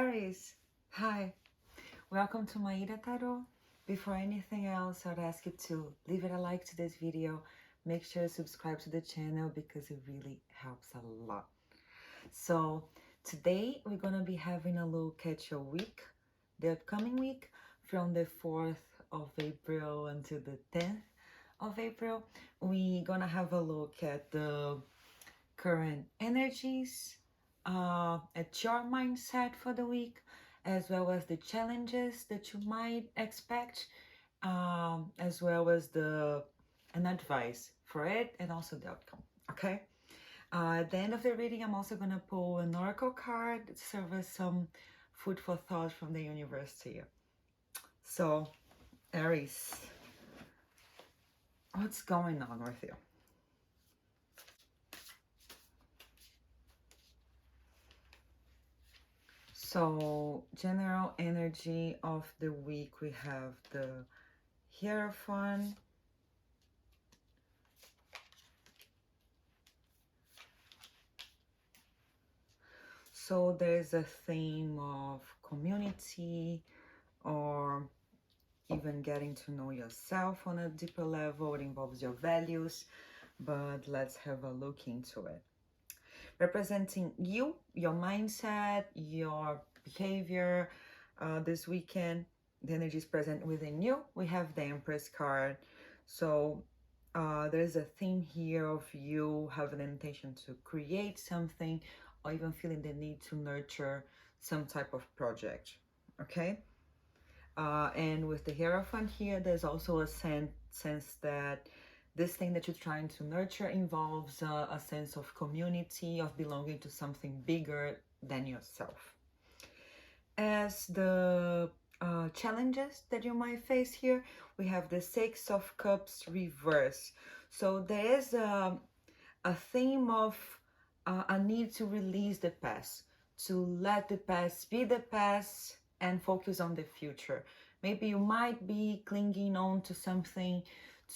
Aries, hi, welcome to MAÍRA Tarot. Before anything else, I'd ask you to leave it a like to this video. Make sure to subscribe to the channel because it really helps a lot. So today we're going to be having a look at your week, the upcoming week, from the 4th of April until the 10th of April. We're going to have a look at the current energies, at your mindset for the week, as well as the challenges that you might expect, as well as an advice for it and also the outcome. Okay. At the end of the reading, I'm also gonna pull an oracle card to serve as some food for thought from the universe to you. So, Aries, what's going on with you? So, general energy of the week, we have the Hierophant, so there's a theme of community or even getting to know yourself on a deeper level. It involves your values, but let's have a look into it. Representing you, your mindset, your behavior this weekend, the energy is present within you. We have the Empress card. So there's a theme here of you having an intention to create something or even feeling the need to nurture some type of project. Okay. And with the Hierophant here, there's also a sense that this thing that you're trying to nurture involves a sense of community, of belonging to something bigger than yourself. As the challenges that you might face here, we have the Six of Cups reverse. So there is a theme of a need to release the past, to let the past be the past and focus on the future. Maybe you might be clinging on to something,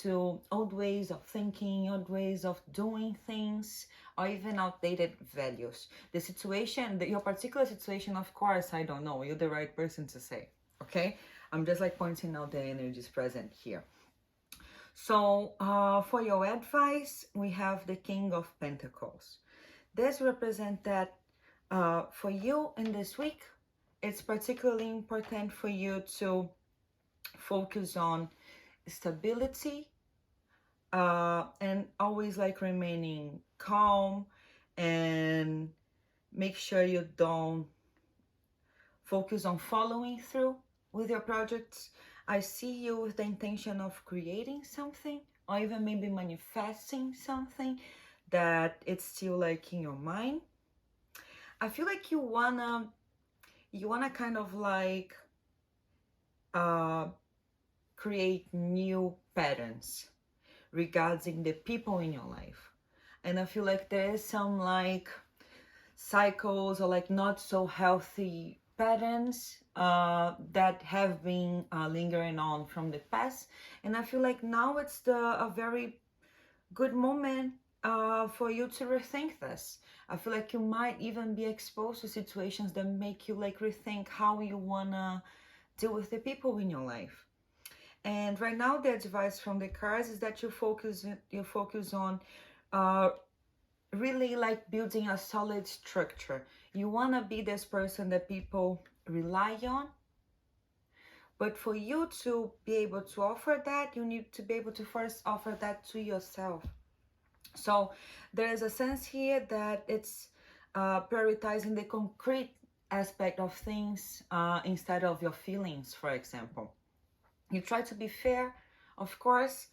to old ways of thinking, old ways of doing things, or even outdated values. The situation, your particular situation, of course, I don't know. You're the right person to say, okay? I'm just like pointing out the energies present here. So for your advice, we have the King of Pentacles. This represents that for you in this week, it's particularly important for you to focus on stability and always like remaining calm, and make sure you don't focus on following through with your projects. I see you with the intention of creating something or even maybe manifesting something that it's still like in your mind. I feel like you wanna kind of like create new patterns regarding the people in your life. And I feel like there is some like cycles or like not so healthy patterns that have been lingering on from the past. And I feel like now it's a very good moment for you to rethink this. I feel like you might even be exposed to situations that make you like rethink how you wanna deal with the people in your life. And right now, the advice from the cards is that you focus on really like building a solid structure. You want to be this person that people rely on. But for you to be able to offer that, you need to be able to first offer that to yourself. So there is a sense here that it's prioritizing the concrete aspect of things instead of your feelings, for example. You try to be fair, of course,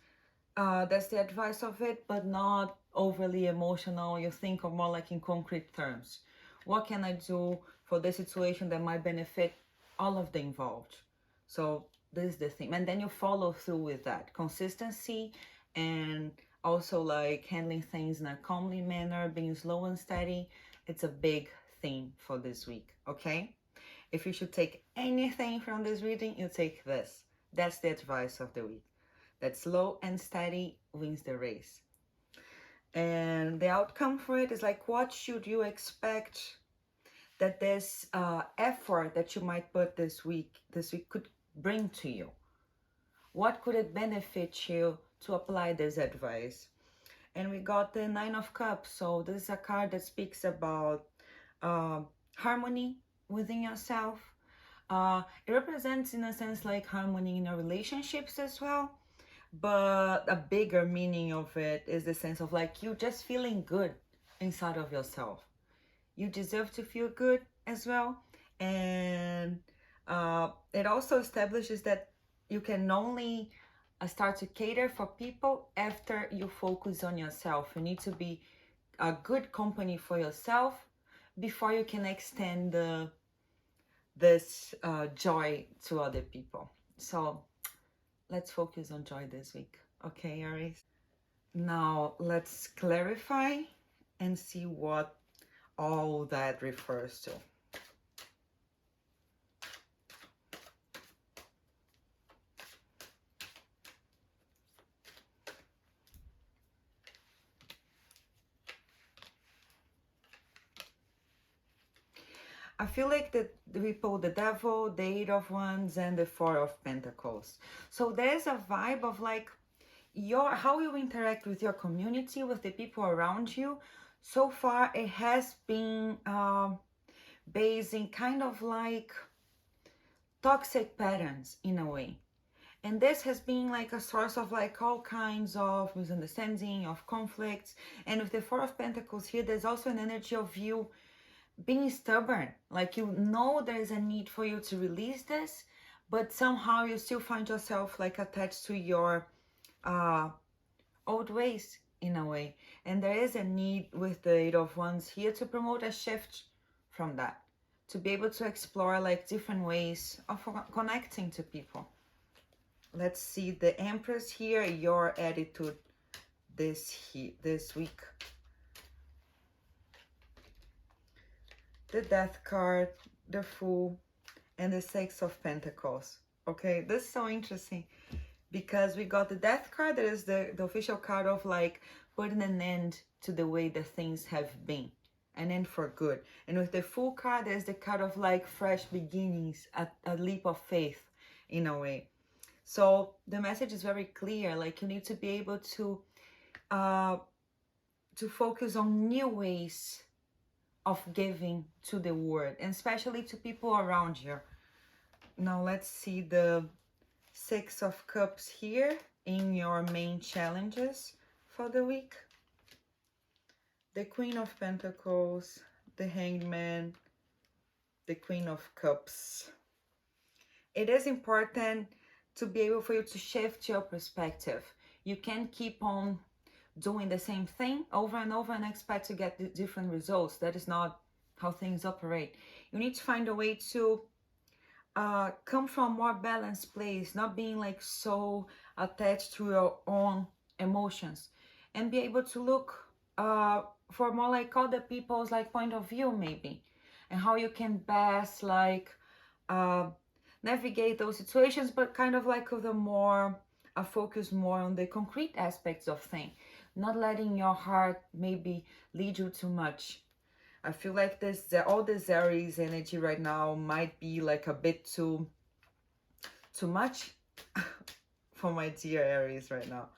that's the advice of it, but not overly emotional. You think of more like in concrete terms. What can I do for this situation that might benefit all of the involved? So this is the thing. And then you follow through with that. Consistency and also like handling things in a calmly manner, being slow and steady. It's a big theme for this week, okay? If you should take anything from this reading, you take this. That's the advice of the week. That slow and steady wins the race. And the outcome for it is like, what should you expect that this effort that you might put this week could bring to you. What could it benefit you to apply this advice? And we got the Nine of Cups. So this is a card that speaks about harmony within yourself. It represents, in a sense, like harmony in your relationships as well. But a bigger meaning of it is the sense of like you just feeling good inside of yourself. You deserve to feel good as well. And it also establishes that you can only start to cater for people after you focus on yourself. You need to be a good company for yourself before you can extend this joy to other people. So let's focus on joy this week. Okay, Aries? Now let's clarify and see what all that refers to. I feel like that we pull the Devil, the Eight of Wands, and the Four of Pentacles. So there's a vibe of like how you interact with your community, with the people around you. So far, it has been based in kind of like toxic patterns in a way. And this has been like a source of like all kinds of misunderstanding, of conflicts. And with the Four of Pentacles here, there's also an energy of you being stubborn. Like you know there's a need for you to release this, but somehow you still find yourself like attached to your old ways in a way. And there is a need with the Eight of Wands here to promote a shift from that, to be able to explore like different ways of connecting to people. Let's see the Empress here, your attitude this week. The Death card, the Fool, and the Six of Pentacles. Okay, this is so interesting because we got the Death card, that is the official card of like putting an end to the way that things have been, an end for good. And with the Fool card, there's the card of like fresh beginnings, a leap of faith in a way. So the message is very clear, like you need to be able to focus on new ways of giving to the world, and especially to people around you. Now let's see the Six of Cups here in your main challenges for the week. The Queen of Pentacles, the Hanged Man, the Queen of Cups. It is important to be able for you to shift your perspective. You can't keep on doing the same thing over and over and expect to get different results. That is not how things operate. You need to find a way to come from a more balanced place, not being like so attached to your own emotions, and be able to look for more like other people's like point of view maybe, and how you can best like navigate those situations, but kind of like with a focus more on the concrete aspects of things, not letting your heart maybe lead you too much. I feel like all this Aries energy right now might be like a bit too much for my dear Aries right now.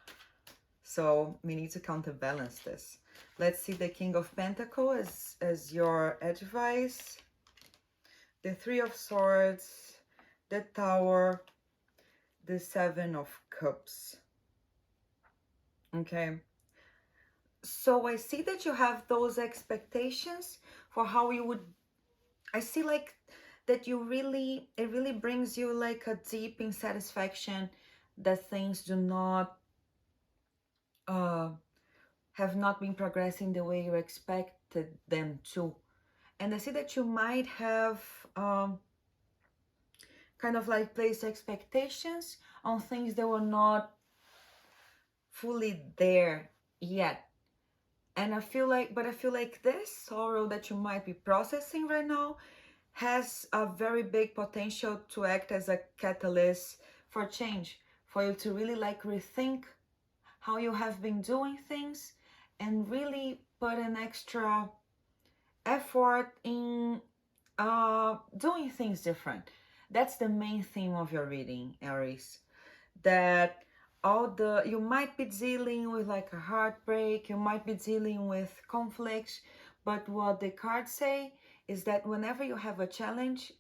So we need to counterbalance this. Let's see the King of Pentacles as your advice. The Three of Swords, the Tower, the Seven of Cups. Okay. So I see that you have those expectations for how you would, I see like that it really brings you like a deep insatisfaction that things do not, have not been progressing the way you expected them to. And I see that you might have kind of like placed expectations on things that were not fully there yet. And I feel like this sorrow that you might be processing right now has a very big potential to act as a catalyst for change, for you to really like rethink how you have been doing things and really put an extra effort in doing things different. That's the main theme of your reading, Aries. That you might be dealing with like a heartbreak, you might be dealing with conflicts, but what the cards say is that whenever you have a challenge,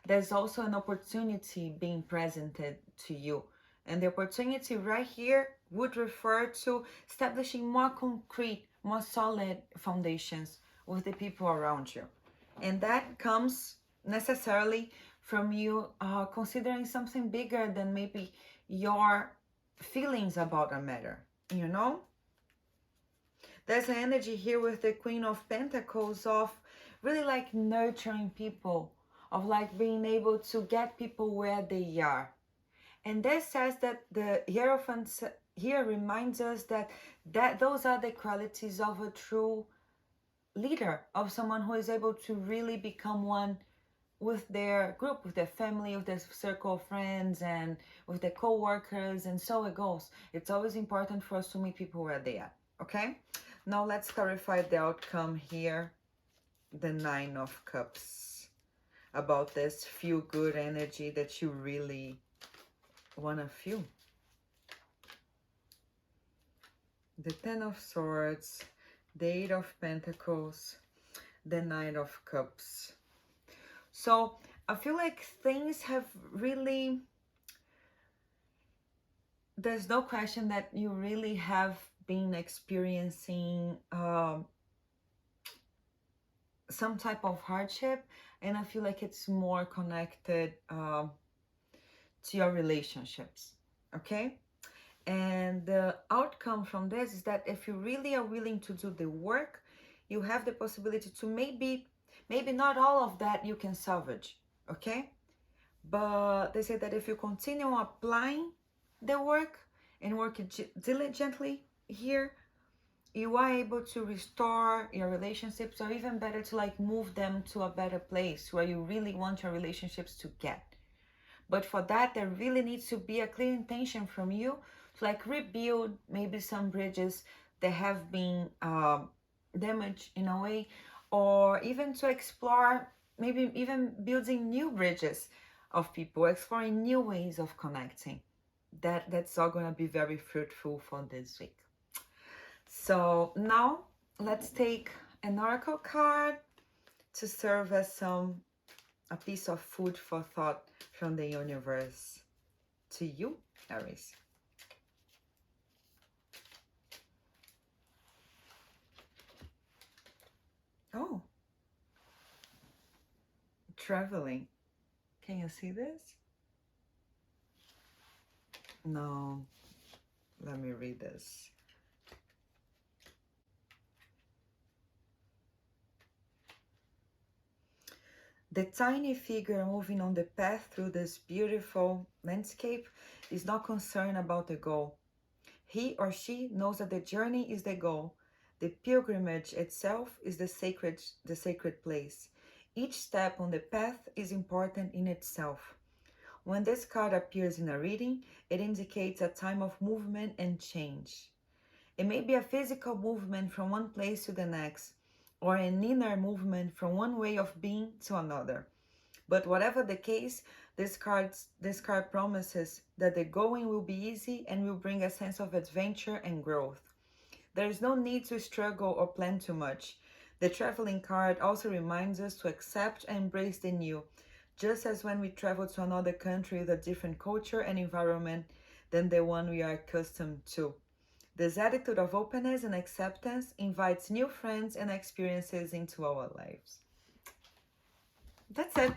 there's also an opportunity being presented to you. And the opportunity right here would refer to establishing more concrete, more solid foundations with the people around you. And that comes necessarily from you considering something bigger than maybe your feelings about a matter, you know? There's an energy here with the Queen of Pentacles of really like nurturing people, of like being able to get people where they are. And this says that the Hierophant here reminds us that those are the qualities of a true leader, of someone who is able to really become one with their group, with their family, with their circle of friends, and with their co-workers, and so it goes. It's always important for us to meet people where they are, okay? Now let's clarify the outcome here, the Nine of Cups, about this feel-good energy that you really want to feel. The Ten of Swords, the Eight of Pentacles, the Nine of Cups. So I feel like things have really, there's no question that you really have been experiencing some type of hardship, and I feel like it's more connected to your relationships, okay? And the outcome from this is that if you really are willing to do the work, you have the possibility to maybe not all of that you can salvage, okay? But they say that if you continue applying the work and work diligently here, you are able to restore your relationships, or even better, to like move them to a better place where you really want your relationships to get. But for that, there really needs to be a clear intention from you to like rebuild maybe some bridges that have been damaged in a way, or even to explore maybe even building new bridges of people, exploring new ways of connecting. That's all going to be very fruitful for this week. So now let's take an oracle card to serve as a piece of food for thought from the universe to you, Aries. Oh, traveling. Can you see this? No, let me read this. The tiny figure moving on the path through this beautiful landscape is not concerned about the goal. He or she knows that the journey is the goal. The pilgrimage itself is the sacred place. Each step on the path is important in itself. When this card appears in a reading, it indicates a time of movement and change. It may be a physical movement from one place to the next, or an inner movement from one way of being to another. But whatever the case, this card promises that the going will be easy and will bring a sense of adventure and growth. There is no need to struggle or plan too much. The traveling card also reminds us to accept and embrace the new, just as when we travel to another country with a different culture and environment than the one we are accustomed to. This attitude of openness and acceptance invites new friends and experiences into our lives. That's it,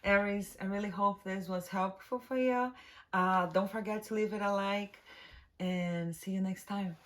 Aries. I really hope this was helpful for you. Don't forget to leave it a like, and see you next time.